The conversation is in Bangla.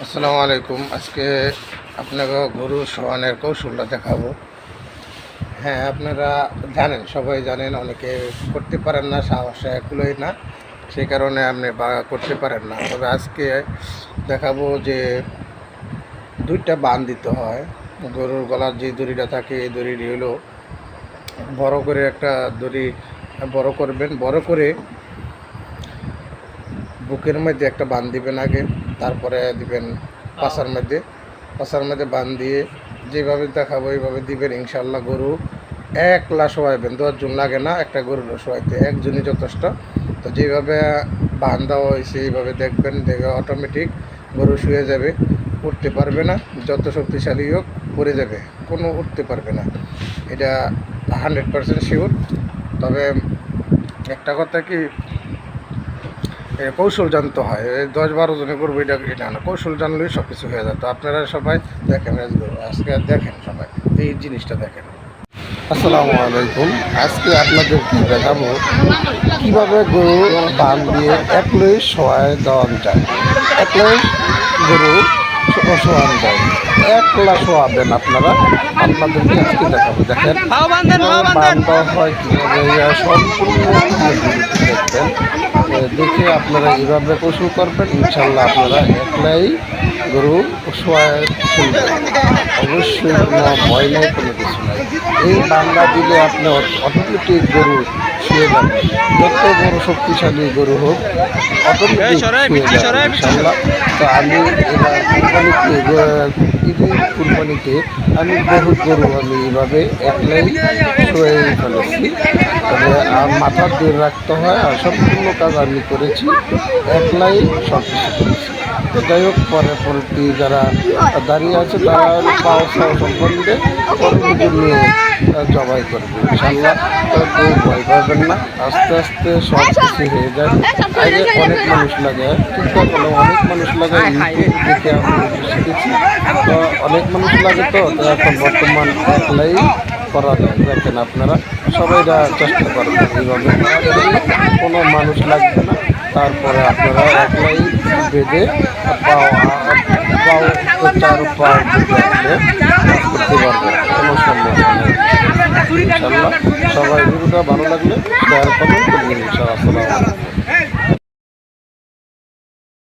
আসসালামু আলাইকুম। আজকে আপনাকে গরু শোয়ানোর কৌশলটা দেখাবো। হ্যাঁ, আপনারা জানেন, সবাই জানেন, অনেকে করতে পারেন না, সাহসে কুলোয় না, সেই কারণে আপনি করতে পারেন না। তবে আজকে দেখাবো যে দুইটা বান দিতে হয়। গরুর গলার যে দড়িটা থাকে এই দড়িটি হলো বড় করে একটা দড়ি বড় করবেন, বড় করে বুকের মধ্যে একটা বান দিবেন আগে, তারপরে দিবেন পাশার মধ্যে বান দিয়ে যেভাবে দেখাবো এইভাবে দিবেন। ইনশাল্লাহ গরু একলা শোয়াইবেন, 10 জন লাগে না একটা গরুর শোয়াইতে, একজনই যথেষ্ট। তো যেভাবে বান দেওয়া হয়েছে এইভাবে দেখবেন, দেখে অটোমেটিক গরু শুয়ে যাবে, উঠতে পারবে না, যত শক্তিশালী হোক পড়ে যাবে, কোনো উঠতে পারবে না, এটা 100% শিওর। তবে একটা কথা কি, কৌশল জানতে হয়। 10-12 জনে করবো এটা না, কৌশল জানলেই সব কিছু হয়ে যায়। তো আপনারা সবাই দেখেন, আজকে দেখেন, সবাই এই জিনিসটা দেখেন। আসসালামু আলাইকুম। আজকে আপনাদেরকে দেখাবো কীভাবে গরু বান দিয়ে একলাই শোয়ায় দেওয়া যায়। একলাই গরু শোয়ানো যায়, একলা শোয়াবেন আপনারা। আপনাদেরকে আজকে দেখাবো, দেখেন বান দেওয়া হয় কীভাবে, সম্পূর্ণ দেখবেন। দেখে আপনারা এইভাবে কৌশল করবেন, ইনশাল্লাহ আপনারা একলাই গরু শোয়ায় ফেলবেন। অবশ্যই কোনো ভয় নেই, কোনো কিছু নাই। এই বাংলা দিলে আপনি অটোমেটিক গরু শুয়ে যাবেন, যত বড় শক্তিশালী গরু হোক অটোমেটিক শুয়ে যাবেন ইনশাল্লাহ। তো আমি এবার কুরবানিতে আমি বহুত গরু আমি এইভাবে একলাই শুয়ে ফেলেছি। তবে মাথার দূর রাখতে হয়, আর সম্পূর্ণ কাজ আমি করেছি, একলাই সব কিছু করেছি। তো যাই হোক, পরবর্তী যারা দাঁড়িয়ে আছে তারা পাওয়া সম্বন্ধে পরবর্তী নিয়ে জবাই করবে ইনশাল্লাহ। তো কেউ ভয় পাবেন না, আস্তে আস্তে সব কিছু হয়ে যায়। আগে অনেক মানুষ লাগে, ঠিকঠাক হলো অনেক মানুষ লাগে, ইউটিউব দেখে আমি শিখেছি। তো অনেক মানুষ লাগে, তো এখন বর্তমান একলাই করা যায়। দেখেন আপনারা সবাই চেষ্টা করবেন এইভাবে, কোনো মানুষ লাগবে না। তারপরে আপনারা একলাই বেঁধে চার পাও করতে পারবেন, কোনো সমস্যা নেই ইনশাল্লাহ। সবাই ভিডিওটা ভালো লাগলে শেয়ার করবেন, ইনশাআল্লাহ। আসসালামু আলাইকুম।